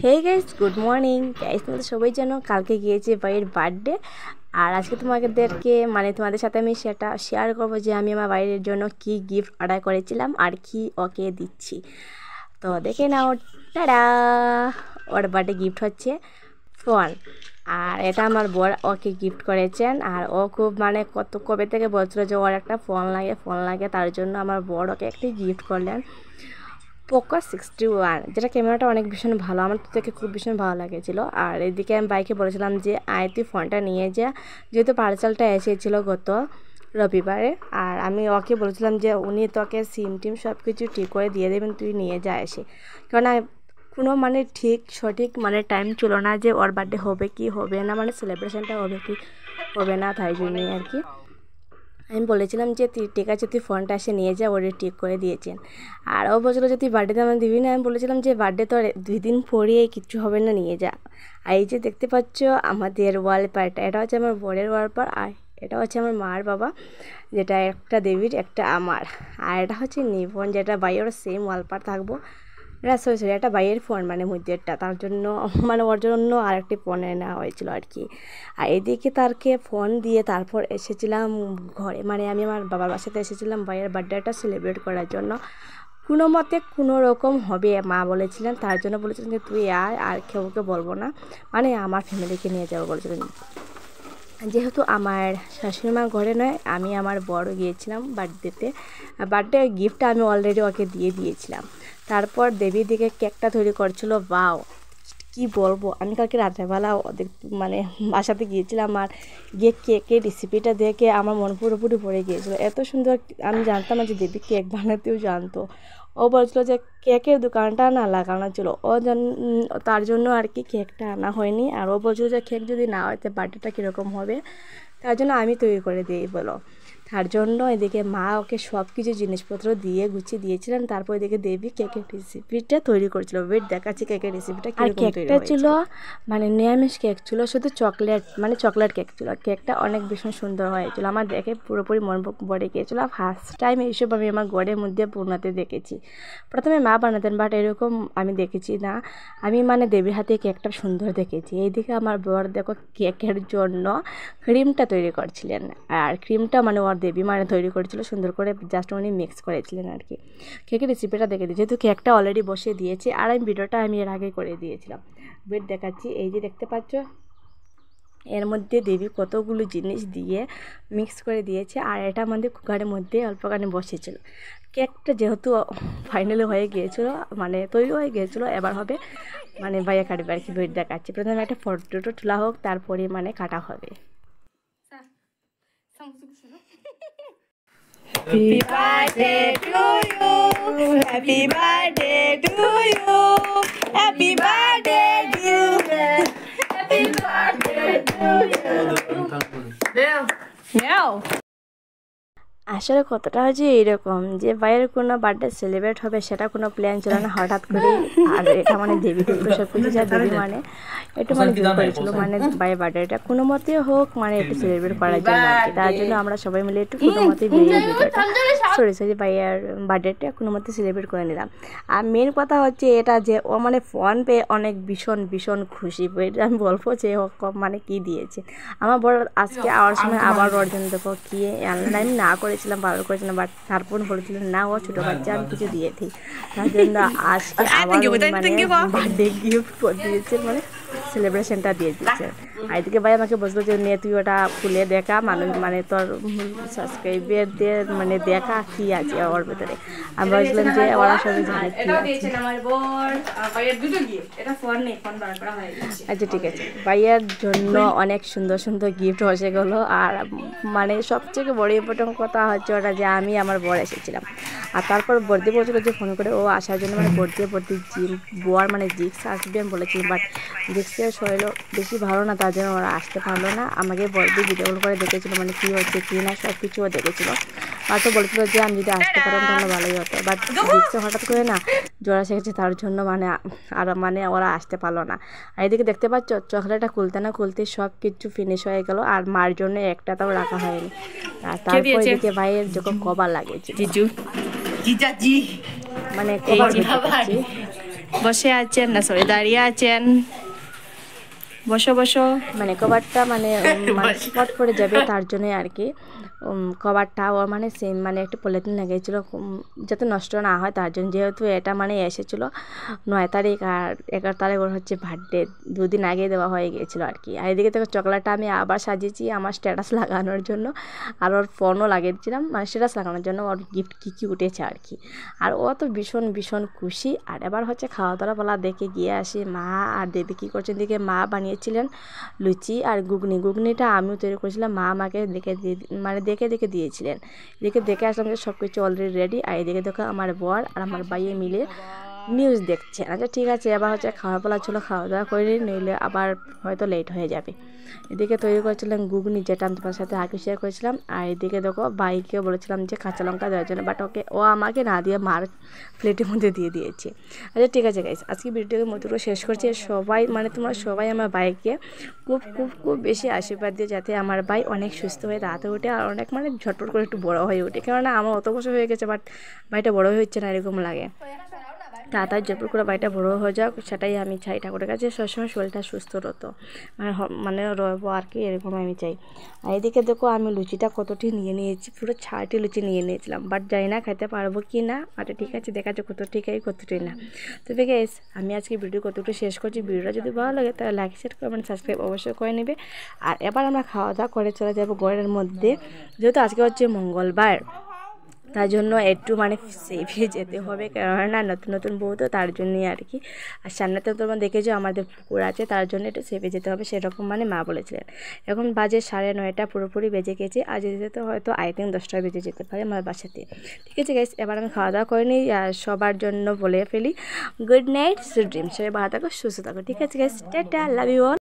হে guys, good morning guys. তোমরা সবাই জানো কালকে গিয়েছে ভাইয়ের বার্থডে। আর আজকে তোমাদের সাথে আমি সেটা শেয়ার করবো যে আমি আমার ভাইয়ের জন্য কি গিফট অর্ডার করেছিলাম আর কি ওকে দিচ্ছি। তো দেখে নাও, টাডা, ওর বার্থডে গিফট হচ্ছে ফোন। আর এটা আমার বর ওকে গিফট করেছেন। আর ও খুব কবে থেকে বলছিল যে ওর একটা ফোন লাগে, তার জন্য আমার বর ওকে একটি গিফট করলেন, পোকো 61, যেটা ক্যামেরাটা অনেক ভীষণ ভালো, আমার তো থেকে খুব ভীষণ ভালো লাগেছিলো। আর এদিকে আমি বাইকে বলেছিলাম যে তুই ফোনটা নিয়ে যা, যেহেতু পার্সেলটা এসেছিলো গত রবিবারে। আর আমি ওকে বলেছিলাম যে উনি তোকে সিম টিম সব কিছু ঠিক করে দিয়ে দেবেন, তুই নিয়ে যা এসে। কেননা কোনো সঠিক টাইম ছিল না যে ওর বার্থডে হবে কি হবে না, সেলিব্রেশনটা হবে কি হবে না, তাই জন্যই আর কি আমি বলেছিলাম যে ঠিক আছে তুই ফোনটা এসে নিয়ে যা, ওরে ঠিক করে দিয়েছেন। আর ও বলছিল যে তুই বার্থডেতে আমার দিবি না। আমি বলেছিলাম যে বার্থডে তো 2 দিন পরে, কিচ্ছু হবে না, নিয়ে যা। আর এই যে দেখতে পাচ্ছ আমাদের ওয়ালপেপারটা, এটা হচ্ছে আমার বরের ওয়ালপেপার, আর এটা হচ্ছে আমার মার বাবা, যেটা একটা দেবীর একটা আমার। আর এটা হচ্ছে নিফোন, যেটা বাইয়ের সেম ওয়ালপেপার থাকবো। এটা সরি একটা বাইয়ের ফোন মধ্যেরটা, তার জন্য ওর জন্য আরেকটি ফোন নেওয়া হয়েছিল আর কি। আর এদিকে তারকে ফোন দিয়ে তারপর এসেছিলাম ঘরে, আমি আমার বাবার বাসাতে এসেছিলাম বাইয়ের বার্থডেটা সেলিব্রেট করার জন্য। কোনো মতে কোনো রকম হবে মা বলেছিলেন, তার জন্য বলেছিলেন যে তুই আর কেউকে বলবো না, আমার ফ্যামিলিকে নিয়ে যাবো বলেছিলেন। যেহেতু আমার শাশুড়ি মা ঘরে নয়, আমি আমার বড় গিয়েছিলাম বার্থডে গিফটটা আমি অলরেডি ওকে দিয়ে দিয়েছিলাম। তারপর দেবীর দিকে কেকটা তৈরি করছিল। বাও, কি বলবো, আমি কালকে রাত্রেবেলা ওদের বাসাতে গিয়েছিলাম, আর গিয়ে কেকের রেসিপিটা দেখে আমার মন পুরোপুরি ভরে গিয়েছিলো। এত সুন্দর, আমি জানতাম না যে দেবী কেক বানাতেও জানতো। ও বলছিল যে কেকের দোকানটা না লাগানো ছিল, তার জন্য আর কি কেকটা আনা হয়নি। আর ও বলছিল যে কেক যদি না হয় তো বার্থডেটা কীরকম হবে, তার জন্য আমি তৈরি করে দিই বলো। তার জন্য এদিকে মা ওকে সব কিছু জিনিসপত্র দিয়ে গুছিয়ে দিয়েছিলেন। তারপর এদিকে দেবী কেকের রেসিপিটা তৈরি করছিল। ওয়েট দেখাচ্ছি কেকের রেসিপিটা। আর কেকটা ছিল নিরামিষ কেক ছিল, শুধু চকলেট কেক ছিল। কেকটা অনেক ভীষণ সুন্দর হয়েছিল, আমার দেখে পুরোপুরি মন ভরে গিয়েছিলো। ফার্স্ট টাইম এইসব আমি আমার ঘরের মধ্যে পূর্ণাতে দেখেছি। প্রথমে মা বানাতেন, বাট এরকম আমি দেখেছি না। আমি দেবীর হাতে কেকটা সুন্দর দেখেছি। এইদিকে আমার বর দেখো কেকের জন্য ক্রিমটা তৈরি করছিলেন। আর ক্রিমটা ওর দেবী তৈরি করেছিল সুন্দর করে, জাস্ট উনি মিক্স করেছিলেন আর কি। কেকের রেসিপিটা দেখে দিই, যেহেতু কেকটা অলরেডি বসিয়ে দিয়েছি। আর ভিডিওটা আমি এর আগে করে দিয়েছিলাম। ওয়েট দেখাচ্ছি, এই যে দেখতে পাচ্ছ এর মধ্যে দেবী কতগুলো জিনিস দিয়ে মিক্স করে দিয়েছে। আর এটা আমাদের কুকারের মধ্যে অল্পখানি বসেছিল। কেকটা যেহেতু ফাইনালি হয়ে গিয়েছিলো, তৈরি হয়ে গিয়েছিলো, এবার হবে ভাইয়া কাটবে আর কি। ওয়েট দেখাচ্ছি, প্রথমে একটা ফটো তোলা হোক, তারপরে কাটা হবে। Happy birthday to you, happy birthday to you, happy birthday dear, happy birthday to you. Now. আসলে কতটা হচ্ছে এইরকম যে ভাইয়ের কোনো বার্থডে সেলিব্রেট হবে সেটা কোনো প্ল্যান ছিল না, হঠাৎ করে। আর এটা দেবী তো সব কিছু যা দেবী একটু জোর করেছিল ভাইয়ের বার্থডেটা কোনো মতে হোক একটু সেলিব্রেট করার জন্য আর কি। তার জন্য আমরা সবাই মিলে একটু কোনো মতে সরি ভাইয়ের বার্থডেটা কোনো মতে সেলিব্রেট করে নিলাম। আর মেন কথা হচ্ছে এটা যে ও ফোন পেয়ে অনেক ভীষণ খুশি। আমি বলবো যে ও কী দিয়েছে। আমার বড় আজকে আওয়ার সময় আবার ওর জন্য দেখো কি আমি না করেছিলাম, ভালো করেছিলাম, বাট তারপর বলেছিলেন না ও ছোটো বাচ্চা, আমি কিছু দিয়েছি। তার জন্য আজকে আবার বার্থডে গিফট দিয়েছে, সেলিব্রেশনটা দিয়ে দিচ্ছে। আর এদিকে ভাই আমাকে বলতো যে নে তুই ওটা খুলে দেখা, তোর সাবস্ক্রাইবারদের দেখা কী আছে ওর ভেতরে। আমি বলছিলাম যে ওরা সবাই জানে কি আছে। আচ্ছা ঠিক আছে, ভাইয়ার জন্য অনেক সুন্দর গিফট হয়ে গেলো। আর সবথেকে বড় ইম্পর্টেন্ট কথা হচ্ছে ওটা যে আমি আমার বর এসেছিলাম। আর তারপর বর্দি বলছিল যে ফোন করে ও আসার জন্য বর্দি বর জিক্স আসবে আমি বলেছিলাম, বাট জিক্সের শরীর বেশি ভালো না, তার জন্য ওরা আসতে পারলো না। আমাকে বর্দি ভিডিও কল করে দেখেছিলো কী হচ্ছে কী না সব কিছুও দেখেছিলো। আর তো বলেছিলো যে আমি যদি আসতে পারতাম তাহলে ভালোই হতো, বাট জিক্সে হঠাৎ করে না জ্বর এসেছে, তার জন্য আর ওরা আসতে পারলো না। আর এদিকে দেখতে পাচ্ছ চকলেটটা খুলতে না খুলতে সব কিছু ফিনিশ হয়ে গেল। আর মার জন্য একটাও রাখা হয়নি। আর তারপর এদিকে ভাইয়ের যখন কভার লাগিয়েছে, কভার বসে আছেন, না সরি দাঁড়িয়ে আছেন। বসো বসো, মানে কভারটা মানে স্পট পড়ে যাবে তার জন্যই আর কি কভারটা ও মানে সেম মানে একটা পলিথিন লাগিয়েছিলো যাতে নষ্ট না হয় তার জন্য। যেহেতু এটা মানে এসেছিলো 9 তারিখ আর 11 তারিখ ওর হচ্ছে বার্থডে, 2 দিন আগে দেওয়া হয়ে গিয়েছিলো আর কি। আর এদিকে তো চকলেটটা আমি আবার সাজিয়েছি আমার স্ট্যাটাস লাগানোর জন্য, আর ওর ফোনও লাগিয়েছিলাম মানে স্ট্যাটাস লাগানোর জন্য, ওর গিফট কী কী উঠেছে আর কি। আর ও তো ভীষণ ভীষণ খুশি। আর এবার হচ্ছে খাওয়া দাওয়া বলা দেখে গিয়ে আসি মা আর দেবী কী করছেন। দিকে মা বানিয়েছিলেন লুচি আর ঘুগনিটা আমিও তৈরি করেছিলাম, মা আমাকে দেখে দেখে দিয়েছিলেন। এদিকে দেখে আসলাম যে সব কিছু অলরেডি রেডি। আর এদিকে দেখো আমার বর আর আমার ভাইয়ে মিলে নিউজ দেখছে। আচ্ছা ঠিক আছে, এবার হচ্ছে খাওয়া বলা ছিল, খাওয়া দাওয়া করে নইলে আবার হয়তো লেট হয়ে যাবে। এদিকে তৈরি করেছিলাম ঘুগনি, যেটা আমি তোমার সাথে আগে শেয়ার করেছিলাম। আর এদিকে দেখো ভাইকে বলেছিলাম যে কাঁচা লঙ্কা দেওয়ার জন্য, বাট ও আমাকে না দিয়ে মার প্লেটের মধ্যে দিয়ে দিয়েছে। আচ্ছা ঠিক আছে গাইস, আজকে ভিডিওকে মতগুলো শেষ করছি। সবাই মানে তোমরা সবাই আমার ভাইকে খুব খুব খুব বেশি আশীর্বাদ দিয়ে যাতে আমার ভাই অনেক সুস্থ হয়ে দাঁড়াতে ওঠে আর অনেক মানে ঝটপট করে একটু বড়ো হয়ে ওঠে। কেননা আমার অত বছর হয়ে গেছে বাট ভাইটা বড়ো হচ্ছে না এরকম লাগে। তাড়াতাড়ি ঝটপট করে বাড়িটা বড়ো হয়ে যাক সেটাই আমি চাই। ঠাকুরের কাছে সবসময় শরীরটা সুস্থ হতো মানে রবো আর কি, এরকম আমি চাই। আর এদিকে দেখো আমি লুচিটা কতটি নিয়ে নিয়েছি, পুরো 6টি লুচি নিয়ে নিয়েছিলাম, বাট জানি না খেতে পারবো কি না। আচ্ছা ঠিক আছে, দেখা যাচ্ছে কতটি খাই কতটি না। তবে গাইস আমি আজকে ভিডিও কতটুকু শেষ করছি। ভিডিওটা যদি ভালো লাগে তাহলে লাইক শেয়ার কমেন্ট সাবস্ক্রাইব অবশ্যই করে নেবে। আর এবার আমরা খাওয়া দাওয়া করে চলে যাবো ঘরের মধ্যে, যেহেতু আজকে হচ্ছে মঙ্গলবার তার জন্য একটু মানে সেফে যেতে হবে, কেননা নতুন নতুন বউ তো তার জন্যই আর কি। আর সামনে তো তোমরা দেখেছো আমাদের পুকুর আছে, তার জন্য একটু সেফে যেতে হবে সেরকম মানে মা বলেছিলেন। এখন বাজে 9:30 পুরোপুরি বেজে গেছে, আজ যেতে হয়তো আই থিঙ্ক 10টা বেজে যেতে পারে আমার বাসাতে। ঠিক আছে গাইস, এবার আমি খাওয়া দাওয়া করে নিই আর সবার জন্য বলে ফেলি গুড নাইট, সুইট ড্রিম। সবাই ভালো থাকো সুস্থ থাকো। ঠিক আছে guys, tata, love you all.